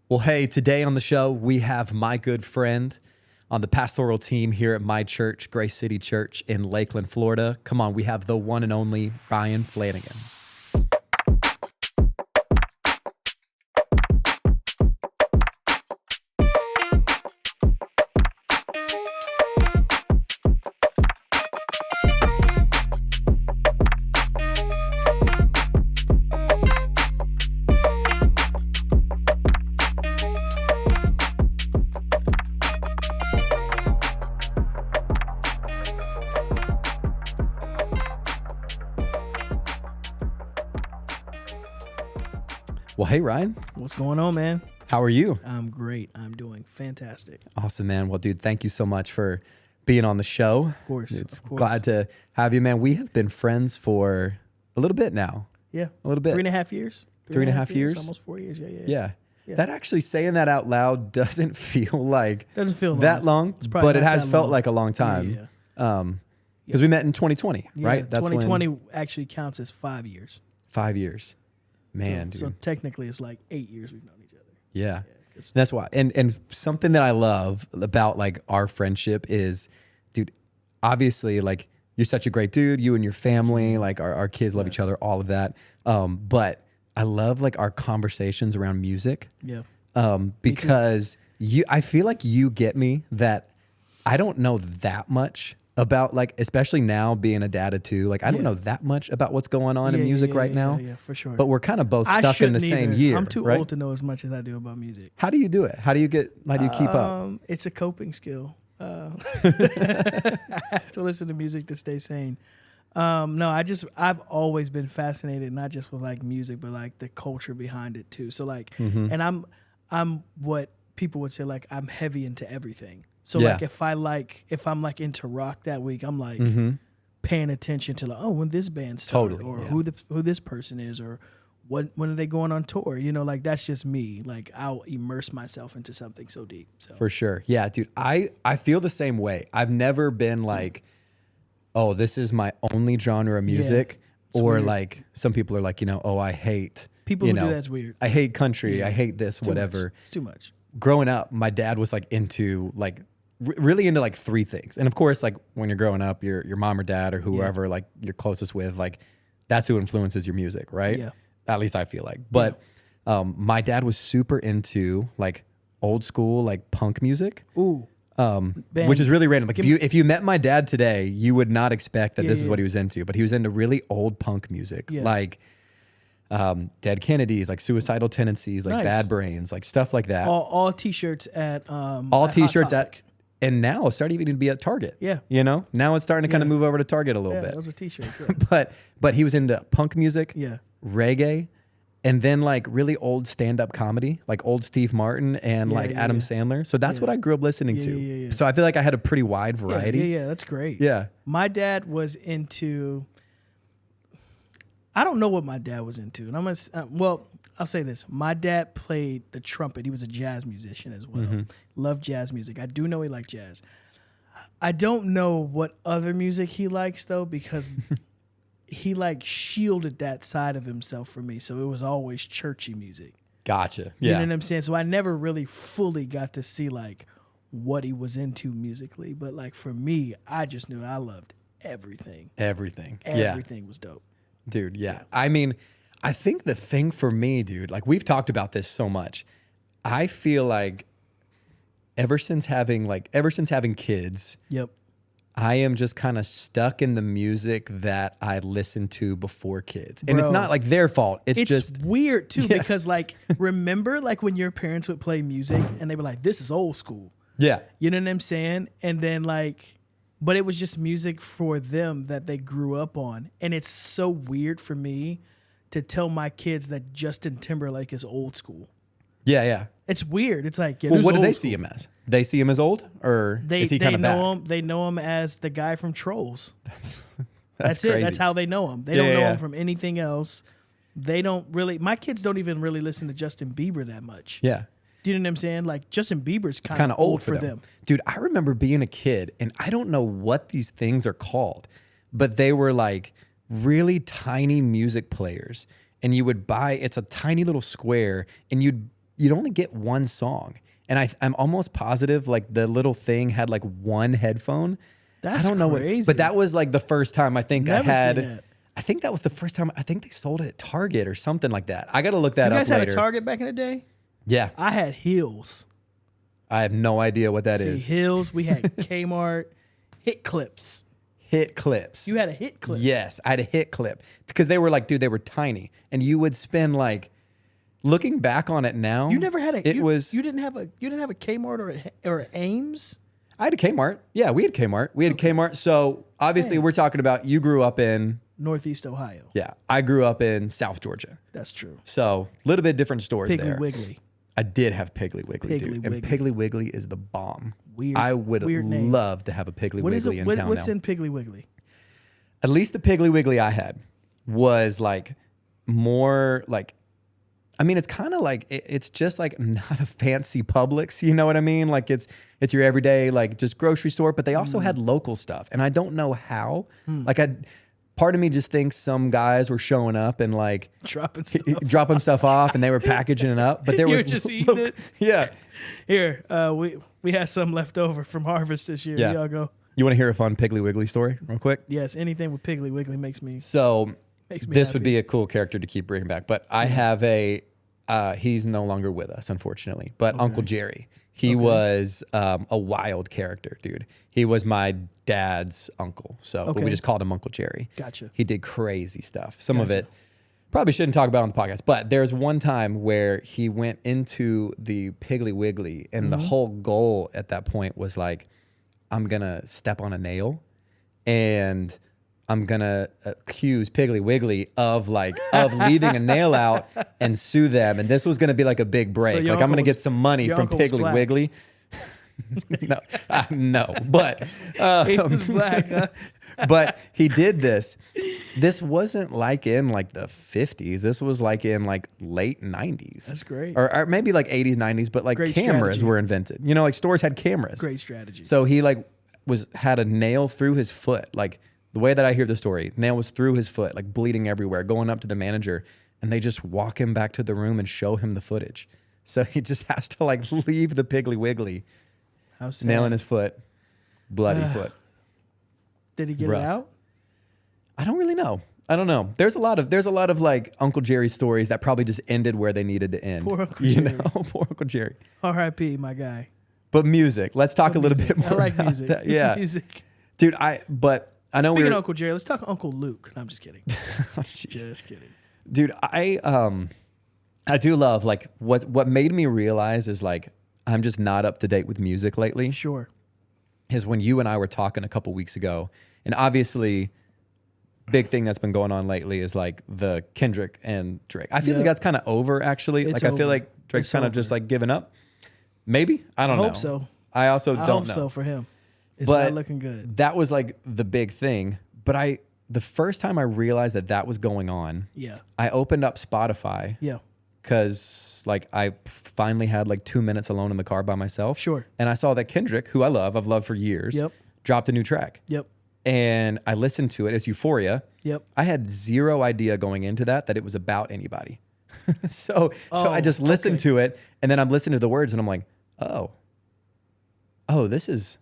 Well, hey, today on the show, we have my good friend on the pastoral team here at my church, Grace City Church in Lakeland, Florida. Come on, we have the one and only Ryon Flanagan. Well, hey, Ryon. What's going on, man? How are you? I'm great. I'm doing fantastic. Awesome, man. Well, dude, thank you so much for being on the show. Of course. It's of course. glad to have you, man. We have been friends for a little bit now. Yeah. A little bit. 3.5 years. 3.5 years? Almost 4 years. Yeah. That actually, saying that out loud doesn't feel like that long, but it has felt like a long time. Because we met in 2020, right? That's 2020 actually counts as 5 years. 5 years. Man, dude. So technically it's like 8 years we've known each other. Yeah. That's why. And something that I love about like our friendship is, dude, obviously like you're such a great dude, you and your family, like our kids love each other, all of that. But I love like our conversations around music. Yeah. Because I feel like you get me that I don't know that much about, like, especially now being a dad of two, like I don't know that much about what's going on in music right now. Yeah, for sure. But we're kind of both stuck in the same year. I'm too right? old to know as much as I do about music. How do you do it? How do you keep up? It's a coping skill. I have to listen to music to stay sane. No, I've always been fascinated, not just with like music, but like the culture behind it too. So like, and I'm what people would say, like I'm heavy into everything. So like if I'm like into rock that week, I'm like paying attention to like, oh, when this band started, or who this person is, or when are they going on tour? You know, like that's just me. Like I'll immerse myself into something so deep. So for sure, yeah, dude. I feel the same way. I've never been like, oh, this is my only genre of music, or weird. like some people are like, oh, I hate people who do that's weird. I hate country. I hate this, whatever. It's too much. Growing up, my dad was like into like really into like three things. And of course, like when you're growing up, your mom or dad or whoever like you're closest with, like that's who influences your music, right? Yeah. At least I feel like. But my dad was super into like old school like punk music. Ooh. Which is really random. Like if you met my dad today, you would not expect that this is what he was into. But he was into really old punk music, like Dead Kennedys, like Suicidal Tendencies, like Bad Brains, like stuff like that. All t-shirts at all t-shirts at. And now it's starting even to be at Target. Yeah. Now it's starting to kind of move over to Target a little bit. Those are t-shirts. Yeah. but he was into punk music, reggae, and then like really old stand-up comedy, like old Steve Martin and like Adam Sandler. So that's what I grew up listening to. Yeah. So I feel like I had a pretty wide variety. Yeah, that's great. Yeah. My dad was into, I don't know what my dad was into. And I'm going to, I'll say this. My dad played the trumpet. He was a jazz musician as well. Loved jazz music. I do know he liked jazz. I don't know what other music he likes though, because he like shielded that side of himself from me. So it was always churchy music. Gotcha. You know what I'm saying? So I never really fully got to see like what he was into musically. But like for me, I just knew I loved everything. Everything was dope. Dude, yeah. I mean, I think the thing for me, dude, like we've talked about this so much. I feel like ever since having kids, I am just kind of stuck in the music that I listened to before kids. And it's not like their fault. It's just weird too, because like, remember like when your parents would play music and they were like, this is old school. Yeah. You know what I'm saying? And then like, but it was just music for them that they grew up on. And it's so weird for me to tell my kids that Justin Timberlake is old school. Yeah. It's weird. It's like, well, what do they see him as? They see him as old, or is he kind of back? They know him as the guy from Trolls. That's crazy. it. That's how they know him. They don't know him from anything else. They don't really. My kids don't even really listen to Justin Bieber that much. Yeah. Do you know what I'm saying? Like Justin Bieber's kind of old for them. Dude, I remember being a kid, and I don't know what these things are called, but they were like really tiny music players, and you would buy. It's a tiny little square, and you'd you'd only get one song. And I'm almost positive like the little thing had like one headphone. That's I don't know crazy. but that was like the first time I think Never I had. seen that. I think that was the first time. I think they sold it at Target or something like that. I got to look that You up guys later. had a Target back in the day? Yeah. I had Hills. I have no idea what that is. Hills. We had Kmart. Hit Clips. Hit Clips. You had a Hit Clip. Yes, I had a Hit Clip because they were like, dude, they were tiny, and you would spend like. Looking back on it now, You never had a. It you, was. You didn't have a. You didn't have a Kmart or Ames. I had a Kmart. Yeah, we had Kmart. We had a Kmart. So obviously, we're talking about you grew up in Northeast Ohio. Yeah, I grew up in South Georgia. That's true. So a little bit different stores Piggly there. Wiggly. I did have Piggly Wiggly, dude. Piggly And Wiggly. Piggly Wiggly is the bomb. Weird. I would weird name. love to have a Piggly What is Wiggly it? in town What's now. in Piggly Wiggly? At least the Piggly Wiggly I had was like more like, I mean, it's kind of like, it's just like not a fancy Publix, you know what I mean? Like it's your everyday, like just grocery store, but they also had local stuff. And I don't know how, like part of me just thinks some guys were showing up and like dropping stuff off and they were packaging it up, but there was just eating it. Yeah. Here, we had some left over from harvest this year. Yeah. Y'all go. You want to hear a fun Piggly Wiggly story real quick? Yes, anything with Piggly Wiggly makes me So this would happy. be a cool character to keep bringing back, but I have he's no longer with us, unfortunately, but Uncle Jerry, he was a wild character, dude. He was my dad's uncle. So but we just called him Uncle Jerry. Gotcha. He did crazy stuff. Some of it probably shouldn't talk about on the podcast, but there's one time where he went into the Piggly Wiggly and the whole goal at that point was like, I'm going to step on a nail and I'm going to accuse Piggly Wiggly of leaving a nail out and sue them. And this was going to be like a big break. your Like I'm going to uncle get some money your from uncle was Piggly black. Wiggly. No, but He was black, huh? but he did this. This wasn't like in like the 50s. This was like in like late 90s. That's great. Or maybe like 80s, 90s, but like Great cameras strategy. were invented. You know, like stores had cameras. Great strategy. So he like had a nail through his foot. Like the way that I hear the story, nail was through his foot, like bleeding everywhere, going up to the manager, and they just walk him back to the room and show him the footage. So he just has to like leave the Piggly Wiggly, How sad. nail in his foot, bloody foot. Did he get Bruh. it out? I don't really know. I don't know. There's a lot of like Uncle Jerry stories that probably just ended where they needed to end. Poor Uncle you Jerry. know, poor Uncle Jerry. R.I.P. My guy. But music. Let's talk a little bit more. I like about music. that. Yeah, music. dude. I know Speaking we're. of Uncle Jerry, let's talk Uncle Luke. No, I'm just kidding. Oh, jeez. Just kidding. Dude, I do love like what made me realize is like I'm just not up to date with music lately. Sure. Is when you and I were talking a couple weeks ago, and obviously, big thing that's been going on lately is like the Kendrick and Drake. I feel like that's kind of over actually. It's like I feel over. like Drake's It's kind of just over. like given up. Maybe I don't know. I hope so. I also I don't hope know. so for him. It's But not looking good. that was like the big thing. But the first time I realized that was going on, Yeah. I opened up Spotify Yeah. because like I finally had like 2 minutes alone in the car by myself. Sure. And I saw that Kendrick, who I've loved for years, Yep. dropped a new track. Yep. And I listened to it. It's Euphoria. Yep. I had zero idea going into that it was about anybody. so I just listened to it, and then I'm listening to the words, and I'm like, oh, this is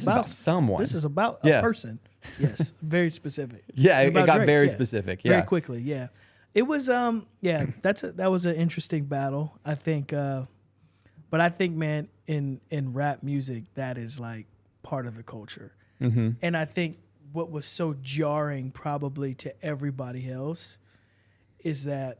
about someone. This is about Yeah. a person. Yes. Very specific. Yeah, It's it about got Drake, very yeah. specific. Very Yeah. quickly. Yeah. It was that was an interesting battle. I think but I think, man, in rap music, that is like part of the culture. Mm-hmm. And I think what was so jarring probably to everybody else is that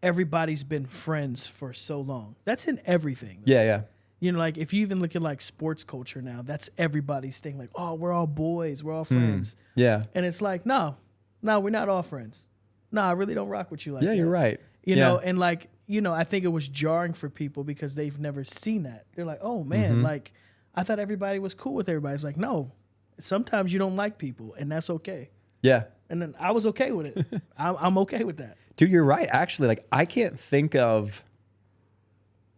everybody's been friends for so long. That's in everything. Yeah. You know, like if you even look at like sports culture now, that's everybody's thing. Like, oh, we're all boys, we're all friends. Yeah. And it's like, no, we're not all friends. No, I really don't rock with you like that. Yeah, you're right. You Yeah. know, and like, you know, I think it was jarring for people because they've never seen that. They're like, oh man, Mm-hmm. like I thought everybody was cool with everybody. It's like, no, sometimes you don't like people and that's okay. Yeah. And then I was okay with it. I'm okay with that. Dude, you're right. Actually, like I can't think of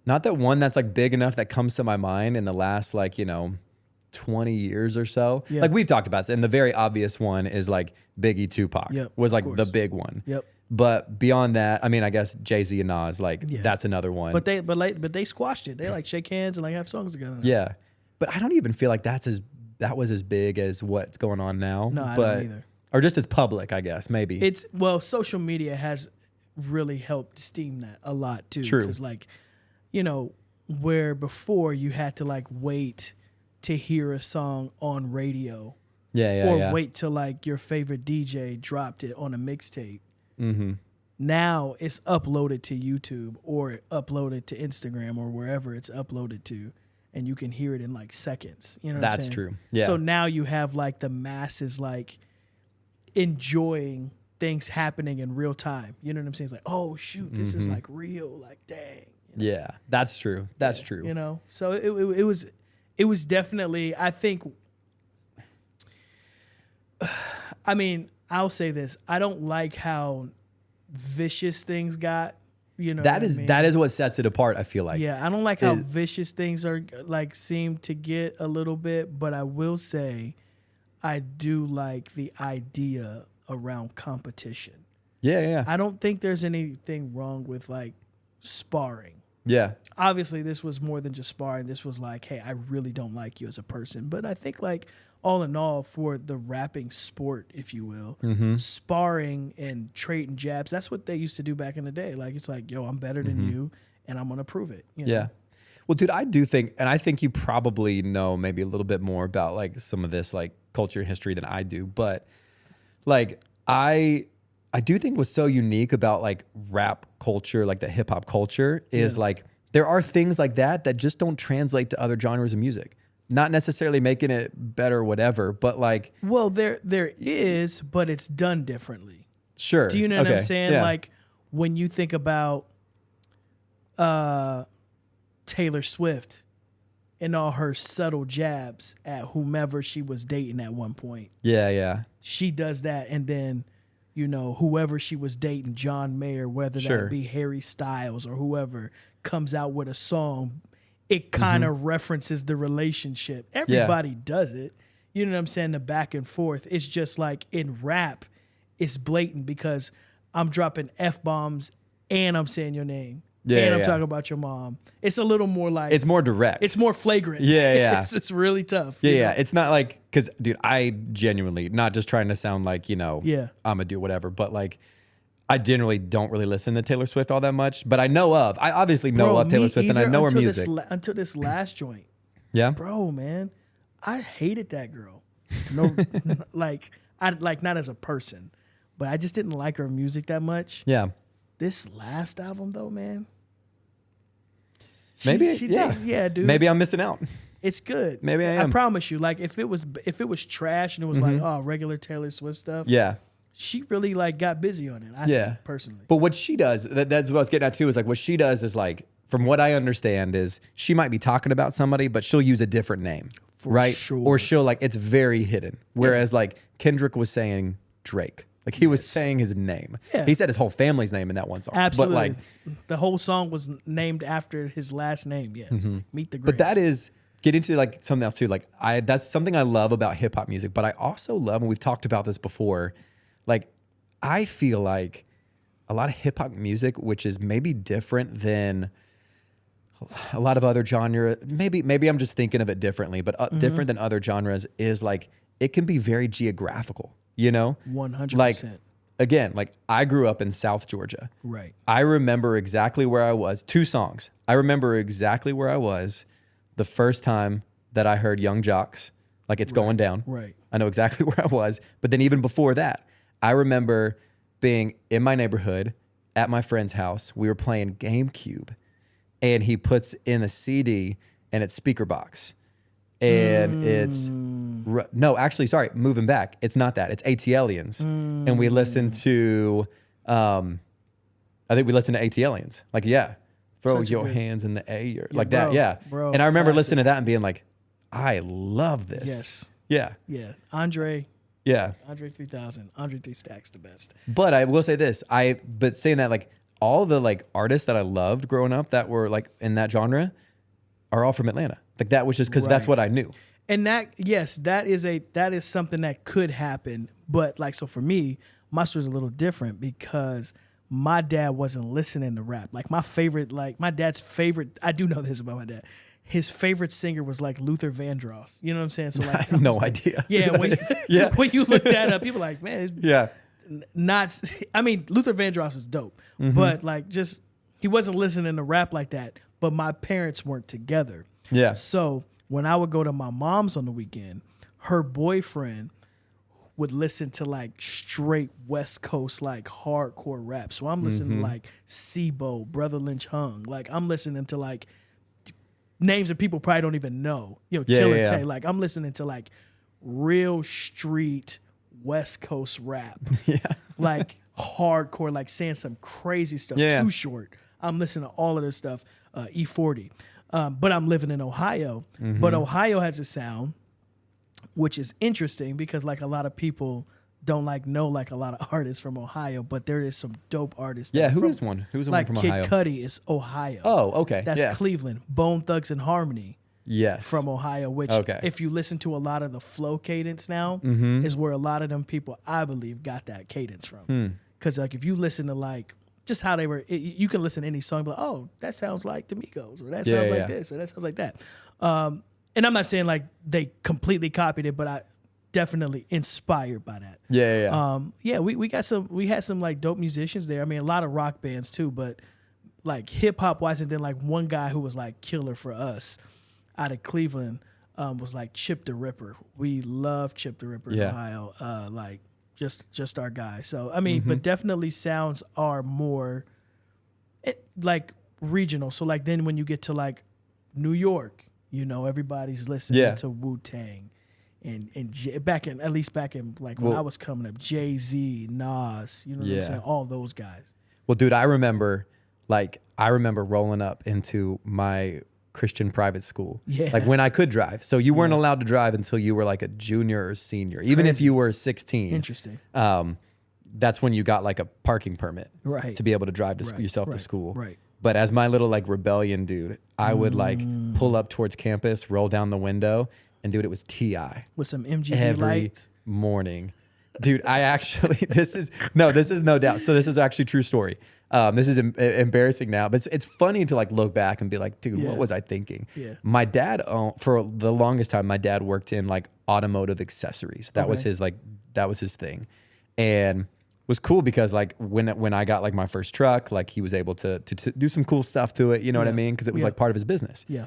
not that one that's like big enough that comes to my mind in the last 20 years or so. Yeah. Like we've talked about this, and the very obvious one is like Biggie Tupac Yep, was of like the course. big one. Yep. But beyond that, I mean, I guess Jay-Z and Nas, like that's another one. But they squashed it. They like shake hands and like have songs together now. Yeah. But I don't even feel like that was as big as what's going on now. No, I don't either. Or just as public, I guess, maybe. Social media has really helped steam that a lot too. True. Because like, where before you had to like wait to hear a song on radio. Or wait till like your favorite DJ dropped it on a mixtape. Mm-hmm. Now it's uploaded to YouTube or uploaded to Instagram or wherever it's uploaded to, and you can hear it in like seconds. You know what I'm saying? That's true. Yeah. So now you have like the masses like enjoying things happening in real time. You know what I'm saying? It's like, oh shoot, this is like real. Like, dang. Yeah, that's true. That's true. So it was definitely, I think. I mean, I'll say this: I don't like how vicious things got. That is what sets it apart. I feel like. Yeah, I don't like how vicious things are like seem to get a little bit, but I will say, I do like the idea around competition. Yeah. I don't think there's anything wrong with like sparring. Yeah. Obviously, this was more than just sparring. This was like, hey, I really don't like you as a person. But I think like all in all, for the rapping sport, if you will, sparring and trading jabs, that's what they used to do back in the day. Like, it's like, yo, I'm better than you, and I'm going to prove it. Yeah. Well, dude, I do think, and I think you probably know maybe a little bit more about like some of this like culture and history than I do. But like, I do think what's so unique about like rap culture, like the hip hop culture, is like there are things like that just don't translate to other genres of music. Not necessarily making it better or whatever, but like... Well, there is, but it's done differently. Sure. Do you know what I'm saying? Yeah. Like, when you think about Taylor Swift and all her subtle jabs at whomever she was dating at one point. Yeah. She does that, and then, whoever she was dating, John Mayer, whether that be Harry Styles or whoever, comes out with a song... It kind of references the relationship. Everybody does it. You know what I'm saying? The back and forth. It's just like in rap, it's blatant because I'm dropping F-bombs and I'm saying your name. And I'm talking about your mom. It's a little more like... It's more direct. It's more flagrant. Yeah. It's really tough. Yeah. It's not like... Because, dude, I genuinely, not just trying to sound like, I'm a dude, whatever, but like... I generally don't really listen to Taylor Swift all that much, but I obviously know of Taylor Swift and I know her music. Until this last joint. Yeah? Bro, man, I hated that girl. No, not as a person, but I just didn't like her music that much. Yeah. This last album though, man. Dude. Maybe I'm missing out. It's good. Maybe I am. I promise you, like if it was trash and it was like, regular Taylor Swift stuff. Yeah. She really like got busy on it. I think, personally. But what she does, that's what I was getting at too, is like what she does is like, from what I understand, is she might be talking about somebody, but she'll use a different name, right? Sure. Or she'll like, it's very hidden. Whereas like Kendrick was saying Drake, like he was saying his name. Yeah. He said his whole family's name in that one song. Absolutely. But like the whole song was named after his last name. Yes. Meet the Greats. But that is getting to like something else too. Like that's something I love about hip hop music, but I also love, and we've talked about this before, like I feel like a lot of hip hop music, which is maybe different than a lot of other genres. Maybe I'm just thinking of it differently, but different than other genres is like, it can be very geographical, 100%. Like, again, like I grew up in South Georgia. Right. I remember exactly where I was. 2 songs. I remember exactly where I was the first time that I heard Young Jocks, like It's Going Down. Right. I know exactly where I was. But then even before that, I remember being in my neighborhood at my friend's house. We were playing GameCube, and he puts in a CD, and it's Speaker Box. And it's... No, actually, sorry, moving back. It's not that. It's AT-Aliens. And we listened to... I think we listened to AT-Aliens. Like, throw your hands in the air. Like bro, that, Bro, and I remember classic. listening to that and being like, I love this. Yes. Yeah. Andre 3000. Andre 3 Stacks the best. But I will say this. But saying that, like, all the like artists that I loved growing up that were like in that genre are all from Atlanta. Like that was just because that's what I knew. And that is something that could happen. But like, so for me, my story's a little different because my dad wasn't listening to rap. Like my dad's favorite, I do know this about my dad. His favorite singer was like Luther Vandross. You know what I'm saying? So like, I have no idea. Yeah, when you look that up, people are like, man, I mean, Luther Vandross is dope, but like just he wasn't listening to rap like that. But my parents weren't together. Yeah. So when I would go to my mom's on the weekend, her boyfriend would listen to like straight West Coast, like hardcore rap. So I'm listening to like Sibo, Brother Lynch Hung. Like I'm listening to like names that people probably don't even know. You know, Killer Tay. Like I'm listening to like real street West Coast rap. Like hardcore, like saying some crazy stuff. Too Short. I'm listening to all of this stuff. E40. But I'm living in Ohio. But Ohio has a sound which is interesting because like a lot of people don't like know like a lot of artists from Ohio, but there is some dope artists. Yeah, who's one? Who's like one from Ohio? Kid Cudi is Ohio. Oh, okay. That's Cleveland. Bone Thugs and Harmony. Yes. From Ohio, which if you listen to a lot of the flow cadence now, is where a lot of them people, I believe, got that cadence from. Because like if you listen to like just how they were, you can listen to any song, but oh, that sounds like the Migos, or that sounds like this, or that sounds like that. And I'm not saying like they completely copied it, but I definitely inspired by that. We had some like dope musicians there. I mean, a lot of rock bands too, but like hip hop wise, and then like one guy who was like killer for us out of Cleveland was like Chip the Ripper. We love Chip the Ripper in Ohio. Like just our guy. So I mean, but definitely sounds are more like regional. So like then when you get to like New York, you know, everybody's listening to Wu-Tang and back in like when I was coming up, Jay-Z, Nas, you know what I'm saying? All those guys. Well, dude, I remember rolling up into my Christian private school. Yeah. Like when I could drive. So you weren't allowed to drive until you were like a junior or senior, even if you were 16. Interesting. That's when you got like a parking permit to be able to drive to yourself to school. Right. But as my little like rebellion dude, I would like pull up towards campus, roll down the window, and dude, it was T.I. with some MGB every lights. Morning. Dude, I actually, this is no doubt. So this is actually a true story. This is embarrassing now, but it's funny to like look back and be like, dude, what was I thinking? Yeah. My dad, for the longest time, my dad worked in like automotive accessories. That was his thing. And was cool because like when I got like my first truck, like he was able to do some cool stuff to it. You know what I mean? Because it was like part of his business. Yeah.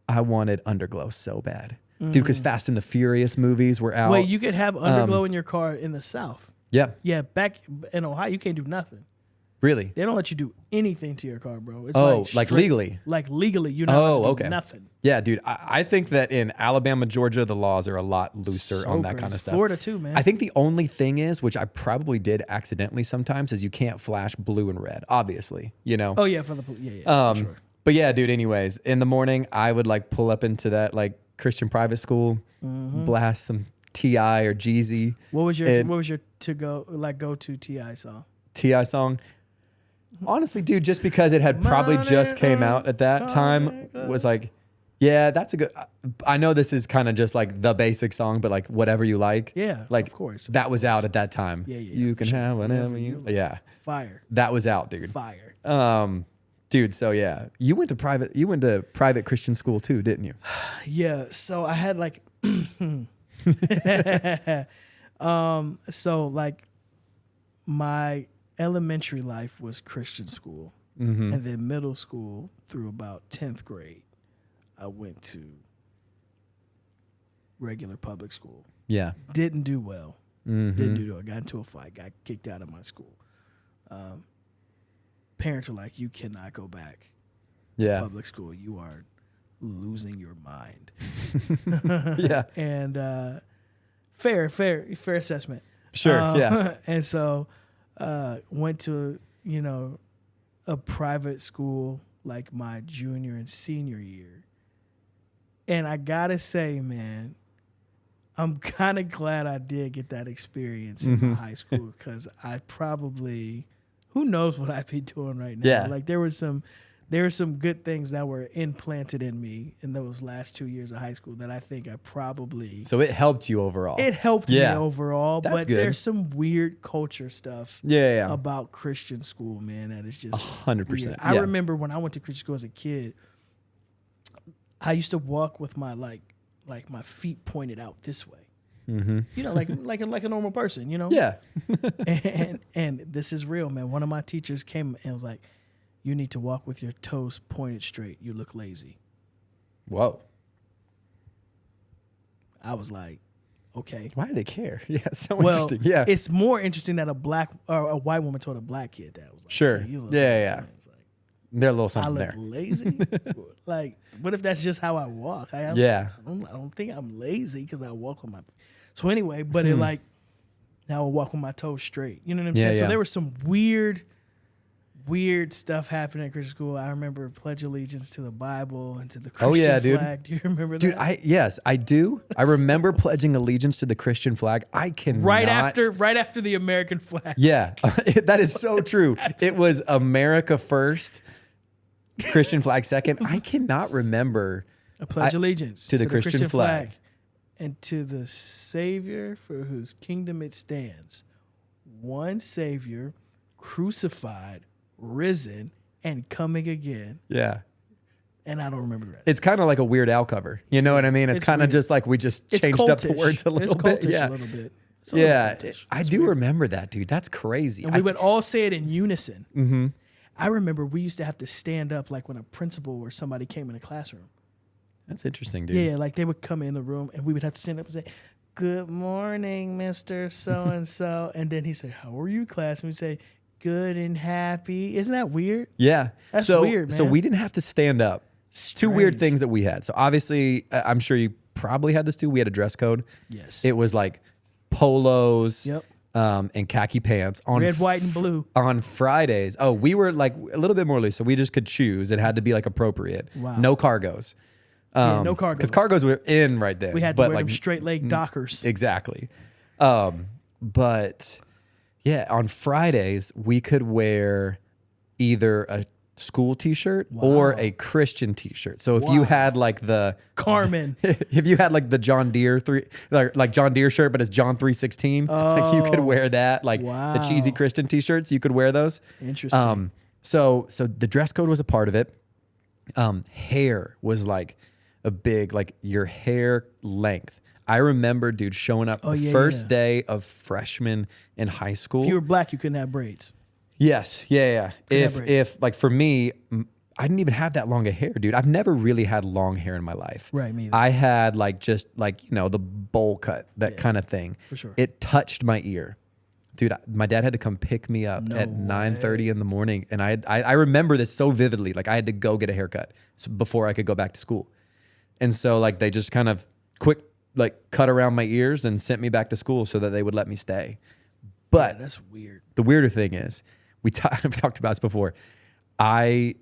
I wanted underglow so bad. Dude, because Fast and the Furious movies were out. Wait, you could have underglow in your car in the South. Yeah. Yeah, back in Ohio, you can't do nothing. Really? They don't let you do anything to your car, bro. It's like legally? Like legally, you're not allowed to do nothing. Yeah, dude. I think that in Alabama, Georgia, the laws are a lot looser on that kind of stuff. Florida too, man. I think the only thing is, which I probably did accidentally sometimes, is you can't flash blue and red, obviously, you know? Oh, yeah, for sure. But yeah, dude, anyways, in the morning, I would like pull up into that like Christian private school, blast some T.I. or Jeezy. What was your go-to T.I. song? T.I. song? Honestly, dude, just because it had probably just came out at that time was like, yeah, that's a good. I know this is kind of just like the basic song, but like whatever you like. Yeah, like of course. That was out at that time. Yeah. You can have whatever you. Yeah. Fire. That was out, dude. Fire. Dude, so yeah, you went to private Christian school too, didn't you? Yeah. So I had like, so like my elementary life was Christian school, and then middle school through about 10th grade, I went to regular public school. Yeah. Didn't do well. Didn't do well. Got into a fight. Got kicked out of my school. Parents were like, you cannot go back to public school. You are losing your mind. Yeah. And fair assessment. Sure. Yeah. And so went to, a private school like my junior and senior year. And I gotta say, man, I'm kind of glad I did get that experience in my high school, because I probably, who knows what I'd be doing right now. Yeah. Like there was some there are some good things that were implanted in me in those last 2 years of high school that I think I probably. So it helped you overall. It helped me overall, That's but good. there's some weird culture stuff about Christian school, man, that is just 100%. I remember when I went to Christian school as a kid, I used to walk with my like my feet pointed out this way. Mm-hmm. You know, like a normal person, you know? Yeah. and this is real, man. One of my teachers came and was like, you need to walk with your toes pointed straight. You look lazy. Whoa. I was like, okay. Why do they care? Yeah, so interesting. Yeah. It's more interesting that a black or a white woman told a black kid that. Was like, sure. Hey, you look Yeah. like, They're a little something I look there. lazy? Like, what if that's just how I walk? I don't think I'm lazy because I walk with my. So anyway, but it like, now I walk with my toes straight. You know what I'm saying? So there was some weird stuff happening at Christian school. I remember pledge allegiance to the Bible and to the Christian flag. Do you remember that? Dude, yes, I do. I remember pledging allegiance to the Christian flag. I cannot. Right after the American flag. Yeah, that is so true. It was America first, Christian flag second. I cannot remember. A pledge allegiance to the Christian flag. And to the Savior for whose kingdom it stands. One Savior, crucified, risen, and coming again. Yeah. And I don't remember the rest. It's kind of like a Weird Al cover. You know what I mean? It's kind of just like we just changed up the words a little bit. Yeah. A little bit. I do remember that, dude. That's crazy. And we would all say it in unison. Mm-hmm. I remember we used to have to stand up like when a principal or somebody came in the classroom. That's interesting, dude. Yeah, like they would come in the room and we would have to stand up and say, "Good morning, Mr. So-and-so." And then he'd say, "How are you, class?" And we'd say, "Good and happy." Isn't that weird? Yeah. That's weird, man. So we didn't have to stand up. Strange. Two weird things that we had. So obviously, I'm sure you probably had this too. We had a dress code. Yes. It was like polos and khaki pants. On red, white, and blue. On Fridays. Oh, we were like a little bit more loose. So we just could choose. It had to be like appropriate. Wow. No cargos. No cargos. Because cargos were in right then. We had to wear them straight leg Dockers. Exactly. But yeah, on Fridays, we could wear either a school t-shirt or a Christian t-shirt. So if you had like the Carmen, if you had like the John Deere like John Deere shirt, but it's John 3:16, like you could wear that. Like the cheesy Christian t-shirts, you could wear those. Interesting. So the dress code was a part of it. Hair was like a big, like your hair length. I remember, dude, showing up the first day of freshman in high school. If you were black, you couldn't have braids. Yes. Yeah. If like for me, I didn't even have that long of hair, dude. I've never really had long hair in my life. Right, me either. I had like just like, you know, the bowl cut, that kind of thing. For sure. It touched my ear. Dude, my dad had to come pick me up at 9:30 in the morning. And I remember this so vividly. Like I had to go get a haircut before I could go back to school. And so like they just kind of quick like cut around my ears and sent me back to school so that they would let me stay. But that's weird. The weirder thing is, we talked about this before. So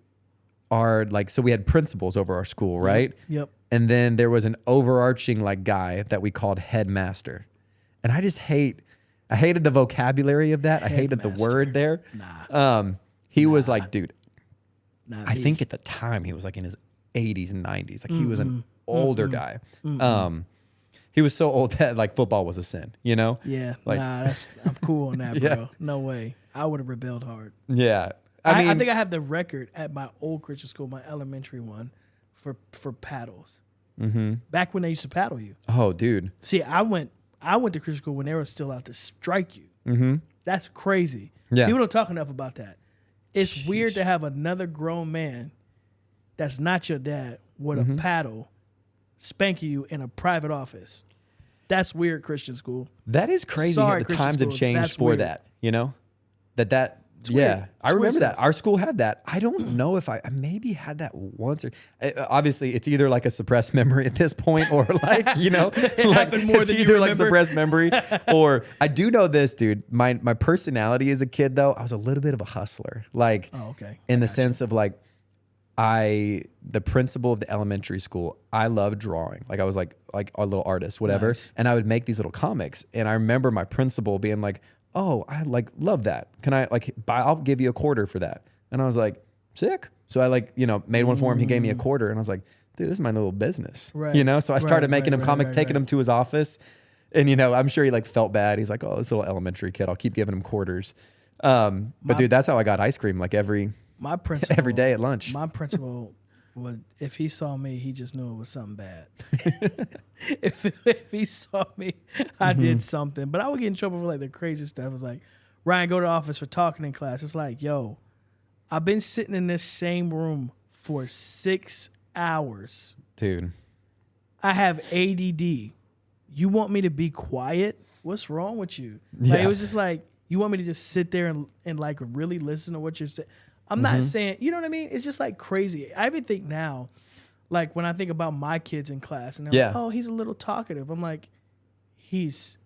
we had principals over our school, right? Yep. And then there was an overarching like guy that we called headmaster. And I hated the vocabulary of that. I hated the word there. He was like, dude, I think at the time he was like in his 80s and 90s. Like he was an older guy. He was so old that like football was a sin, you know? Yeah. Like, I'm cool on that, bro. No way. I would have rebelled hard. Yeah. I think I have the record at my old Christian school, my elementary one, for paddles. Mm-hmm. Back when they used to paddle you. Oh, dude. See, I went to Christian school when they were still out to strike you. Mm-hmm. That's crazy. Yeah. People don't talk enough about that. It's weird to have another grown man that's not your dad with a paddle spank you in a private office. That's weird, Christian school. That is crazy. Sorry, the times Christian have school. changed That's for weird. that, you know? It's weird. Yeah. I remember that. Our school had that. I don't know if I maybe had that once or obviously it's either like a suppressed memory at this point or like, you know, happened more it's than you either like remember. suppressed memory or I do know this, dude. My personality as a kid though, I was a little bit of a hustler. Like in the sense of like the principal of the elementary school, I loved drawing. Like I was like a little artist, whatever. Nice. And I would make these little comics. And I remember my principal being like, "Oh, I like love that. Can I I'll give you a quarter for that." And I was like, "Sick." So I like, made one for him. He gave me a quarter and I was like, dude, this is my little business, Right. So I started making him right, comics, right, taking him to his office. And, I'm sure he like felt bad. He's like, oh, this little elementary kid, I'll keep giving him quarters. But dude, that's how I got ice cream like every day at lunch. My principal was, if he saw me, he just knew it was something bad. if he saw me, I did something. But I would get in trouble for like the crazy stuff. It was like, Ryan, go to the office for talking in class. It's like, yo, I've been sitting in this same room for 6 hours. Dude. I have ADD. You want me to be quiet? What's wrong with you? Like, it was just like, you want me to just sit there and like really listen to what you're saying? I'm not saying, you know what I mean? It's just like crazy. I even think now, like when I think about my kids in class and they're like, oh, he's a little talkative. I'm like, he's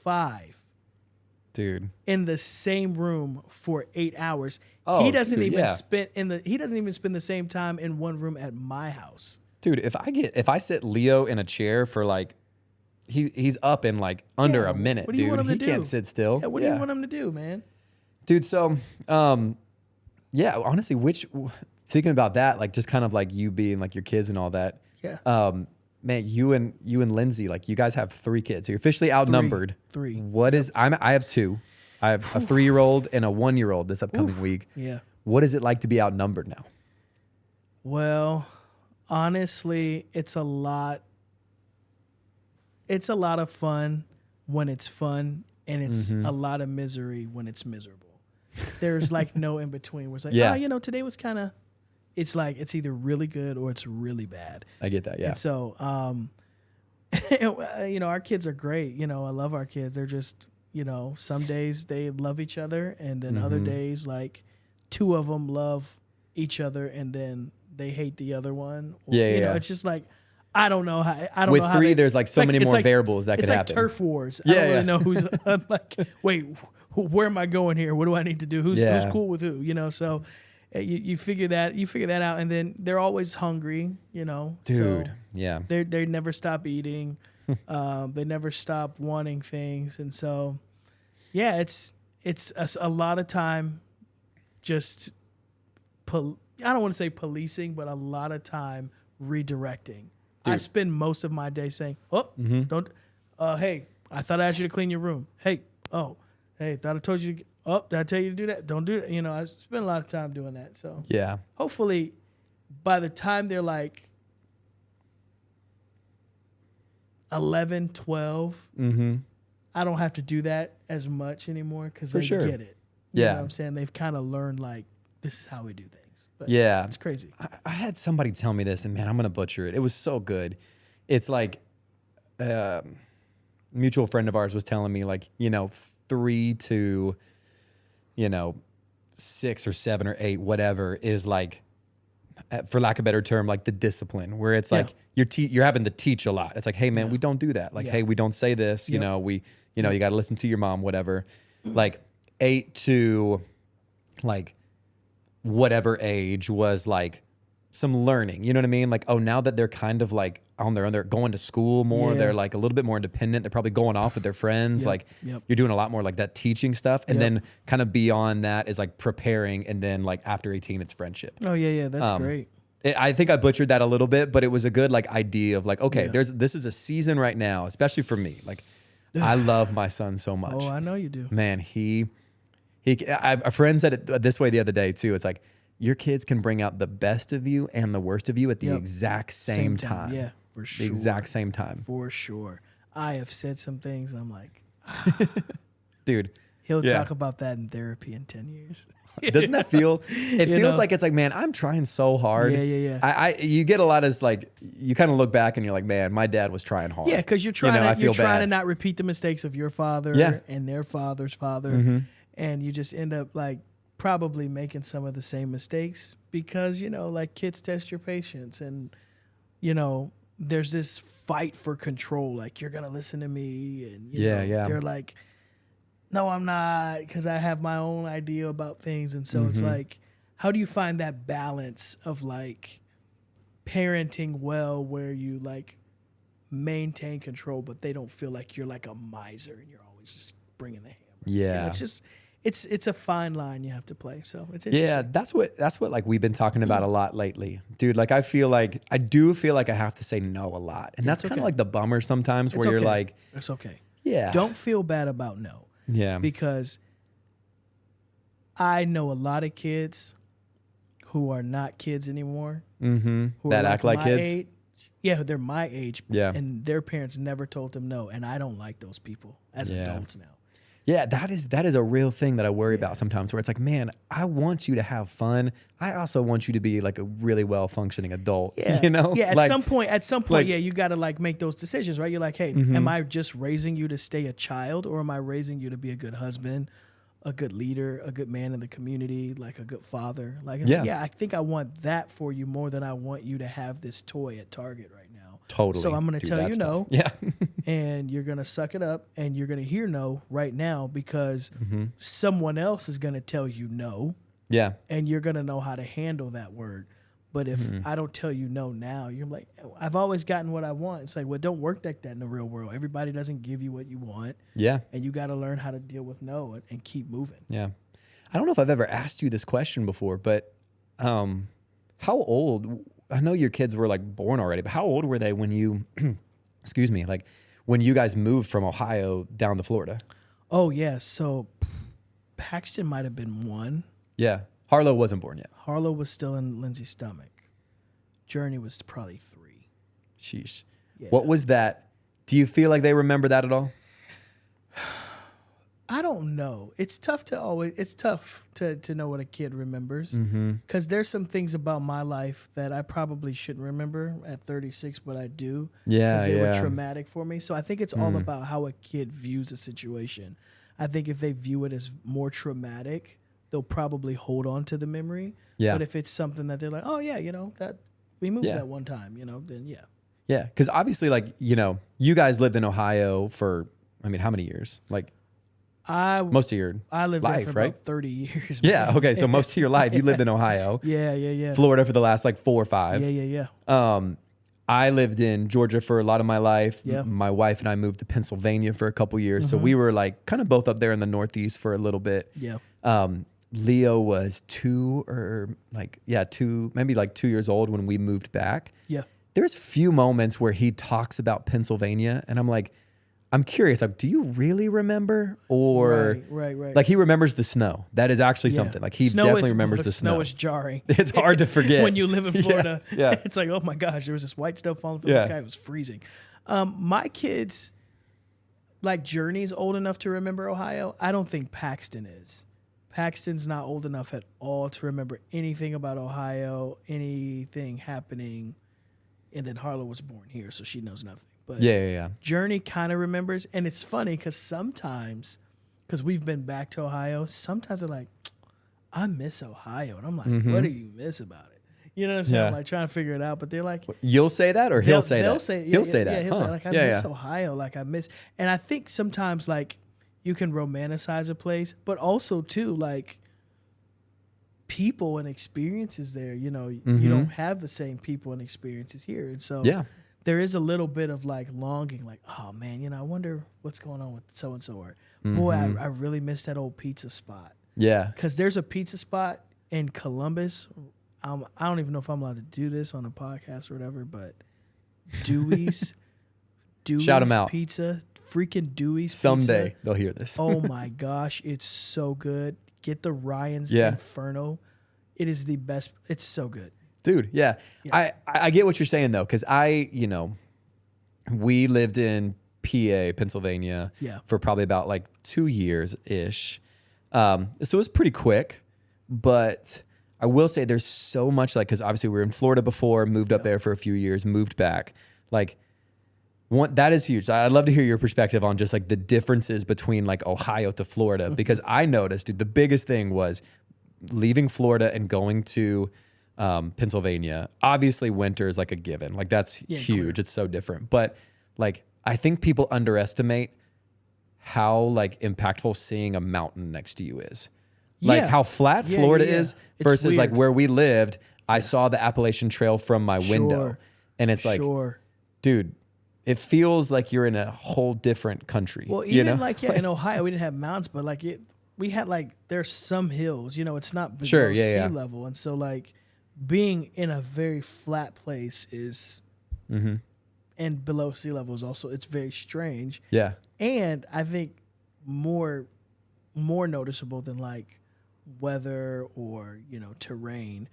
5. Dude. In the same room for 8 hours. Oh, he doesn't dude, even spend the same time in one room at my house. Dude, if I sit Leo in a chair for like he's up in like under a minute, what do you dude. want him to He do? can't sit still. Yeah, what do you want him to do, man? Dude, so honestly, thinking about that, like just kind of like you being like your kids and all that. Yeah. Man, you and Lindsay, like you guys have 3 kids. So you're officially outnumbered. 3. I have 2. I have a 3-year-old and a 1-year-old this upcoming week. Yeah. What is it like to be outnumbered now? Well, honestly, it's a lot of fun when it's fun, and it's a lot of misery when it's miserable. There's like no in between where it's like, today was kind of, it's like, it's either really good or it's really bad. I get that. Yeah. And so, our kids are great. I love our kids. They're just, some days they love each other, and then other days, like 2 of them love each other and then they hate the other one. Or, it's just like, I don't know how. I don't With know how 3, there's like so many more variables that could happen. It's like turf wars. I don't really know who's. I'm like, wait, where am I going here? What do I need to do? Who's cool with who? So you figure that out, and then they're always hungry. Dude, so yeah. They never stop eating. They never stop wanting things, and so it's a lot of time. Just I don't want to say policing, but a lot of time redirecting. Dude. I spend most of my day saying, don't, hey, I thought I asked you to clean your room. Hey, thought I told you, did I tell you to do that? Don't do it. I spend a lot of time doing that. So yeah, hopefully by the time they're like 11, 12, I don't have to do that as much anymore because they get it. You know what I'm saying? They've kind of learned like, this is how we do things. But it's crazy. I had somebody tell me this, and man, I'm going to butcher it. It was so good. It's like a mutual friend of ours was telling me like, 3 to, 6 or 7 or 8, whatever, is like, for lack of a better term, like the discipline where it's like you're having to teach a lot. It's like, hey man, we don't do that. Like, hey, we don't say this, you got to listen to your mom, whatever. Like 8 to like whatever age was like some learning, you know what I mean? Like, oh, now that they're kind of like on their own, they're going to school more. They're like a little bit more independent. They're probably going off with their friends. You're doing a lot more like that teaching stuff. And then kind of beyond that is like preparing. And then like after 18, it's friendship. Oh yeah. That's great. I think I butchered that a little bit, but it was a good like idea of like, okay, this is a season right now, especially for me. Like I love my son so much. Oh, I know you do. Man, a friend said it this way the other day too. It's like, your kids can bring out the best of you and the worst of you at the exact same time. Yeah, for sure. The exact same time. For sure. I have said some things and I'm like, dude. He'll talk about that in therapy in 10 years. Doesn't that feel, it feels like it's like, man, I'm trying so hard. Yeah. You get a lot of like, you kind of look back and you're like, man, my dad was trying hard. Yeah, because you're trying to not repeat the mistakes of your father and their father's father. And you just end up like, probably making some of the same mistakes because, like kids test your patience and, there's this fight for control. Like, you're going to listen to me. And, they're like, no, I'm not, because I have my own idea about things. And so it's like, how do you find that balance of like parenting well where you like maintain control, but they don't feel like you're like a miser and you're always just bringing the hammer. Yeah. it's a fine line you have to play. So it's interesting. Yeah, that's what like we've been talking about a lot lately, dude. Like I do feel like I have to say no a lot, and that's kind of like the bummer sometimes where you're like, it's okay. Yeah, don't feel bad about no. Yeah, because I know a lot of kids who are not kids anymore. Mm-hmm. That act like kids. Age. Yeah, they're my age. Yeah, and their parents never told them no, and I don't like those people as adults now. Yeah, that is a real thing that I worry about sometimes where it's like, man, I want you to have fun. I also want you to be like a really well functioning adult. Yeah. You know? Yeah, at some point, like, yeah, you gotta like make those decisions, right? You're like, hey, am I just raising you to stay a child, or am I raising you to be a good husband, a good leader, a good man in the community, like a good father? Like, yeah, I think I want that for you more than I want you to have this toy at Target right now. Totally. So I'm going to tell you no. Yeah. And you're going to suck it up, and you're going to hear no right now because someone else is going to tell you no. Yeah. And you're going to know how to handle that word. But if I don't tell you no now, you're like, I've always gotten what I want. It's like, well, it don't work like that in the real world. Everybody doesn't give you what you want. Yeah. And you got to learn how to deal with no and keep moving. Yeah. I don't know if I've ever asked you this question before, but how old... I know your kids were like born already, but how old were they when you, excuse me, like when you guys moved from Ohio down to Florida? Oh, yeah. So Paxton might have been 1. Yeah. Harlow wasn't born yet. Harlow was still in Lindsay's stomach. Journey was probably 3. Sheesh. Yeah. What was that? Do you feel like they remember that at all? I don't know. It's tough to know what a kid remembers because there's some things about my life that I probably shouldn't remember at 36, but I do. Yeah, because they were traumatic for me. So I think it's all about how a kid views a situation. I think if they view it as more traumatic, they'll probably hold on to the memory. Yeah. But if it's something that they're like, oh yeah, that we moved that one time, then yeah. Yeah, because obviously, like you guys lived in Ohio for how many years? Like. Most of your I lived life, there for right? about 30 years. Yeah. Okay. So most of your life you lived in Ohio. Yeah. Florida for the last like 4 or 5. Yeah. I lived in Georgia for a lot of my life. Yeah. My wife and I moved to Pennsylvania for a couple years. So we were like kind of both up there in the Northeast for a little bit. Yeah. Leo was 2 or 2, maybe like 2 years old when we moved back. Yeah. There's few moments where he talks about Pennsylvania and I'm curious, like, do you really remember? Or right. Like he remembers the snow. That is actually something. Like he definitely remembers the snow. Snow is jarring. It's hard to forget. When you live in Florida. Yeah. It's like, oh my gosh, there was this white stuff falling from the sky. It was freezing. My kids, like Journey's old enough to remember Ohio. I don't think Paxton is. Paxton's not old enough at all to remember anything about Ohio, anything happening. And then Harlow was born here, so she knows nothing. But yeah. Journey kind of remembers, and it's funny because sometimes, because we've been back to Ohio, sometimes they're like, I miss Ohio. And I'm like, what do you miss about it? You know what I'm saying? Yeah. I'm like trying to figure it out, but they're like, you'll say that or he'll say that? He'll say that. He'll say, like, I miss Ohio. Like, I miss, and I think sometimes, like, you can romanticize a place, but also, too, like, people and experiences there, you don't have the same people and experiences here. And so, there is a little bit of like longing, like, oh man, I wonder what's going on with so-and-so, or boy, I really miss that old pizza spot. Yeah. Because there's a pizza spot in Columbus. I don't even know if I'm allowed to do this on a podcast or whatever, but Dewey's shout them out. Pizza, freaking Dewey's Someday pizza. they'll hear this. Oh my gosh, it's so good. Get the Ryan's Inferno. It is the best. It's so good. Dude, yeah. I get what you're saying though, because we lived in PA, Pennsylvania, for probably about like 2 years ish. So it was pretty quick, but I will say there's so much because obviously we were in Florida before, moved up there for a few years, moved back. Like that is huge. I'd love to hear your perspective on just like the differences between like Ohio to Florida, because I noticed, dude, the biggest thing was leaving Florida and going to Pennsylvania. Obviously winter is like a given. Like that's huge. Clear. It's so different. But like, I think people underestimate how like impactful seeing a mountain next to you is. Like how flat Florida is versus like where we lived. I saw the Appalachian Trail from my window and it's like, dude, it feels like you're in a whole different country. Well, even like in Ohio, we didn't have mountains, but like we had like there's some hills, it's not below Sure, sea level, and so like being in a very flat place is, and below sea level is also it's very strange. Yeah. And I think more noticeable than like weather or terrain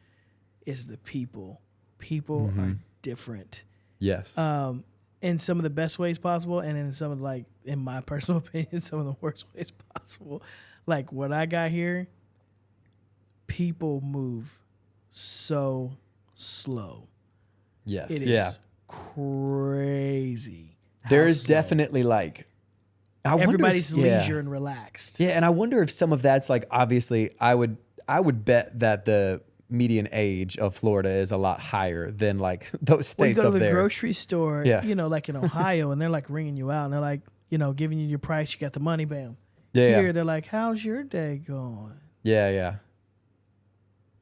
is the people. People are different. Yes. In some of the best ways possible, and in some of like, in my personal opinion, some of the worst ways possible. Like what I got here, people move so slow. Yes. It is crazy. There's definitely like everybody's leisure and relaxed. Yeah, and I wonder if some of that's like, obviously I would bet that the median age of Florida is a lot higher than like those states up there. You go to the grocery store, Yeah. like in Ohio, and they're like ringing you out, and they're like, giving you your price, you got the money, bam. Yeah. Here, they're like, how's your day going? Yeah.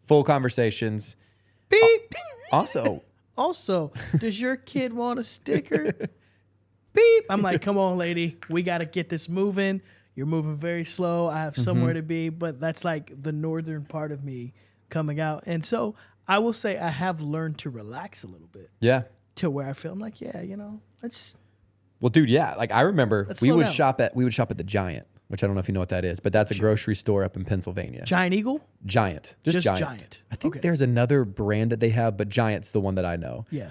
Full conversations. Beep. Also, does your kid want a sticker? Beep. I'm like, come on, lady. We got to get this moving. You're moving very slow. I have somewhere to be, but that's like the northern part of me coming out. And so I will say I have learned to relax a little bit. Yeah. To where I feel I'm like, let's. Well, dude, yeah. Like I remember we would down. shop at the Giant, which I don't know if you know what that is, but that's a grocery store up in Pennsylvania. Giant Eagle? Giant. Just Giant. I think there's another brand that they have, but Giant's the one that I know. Yeah.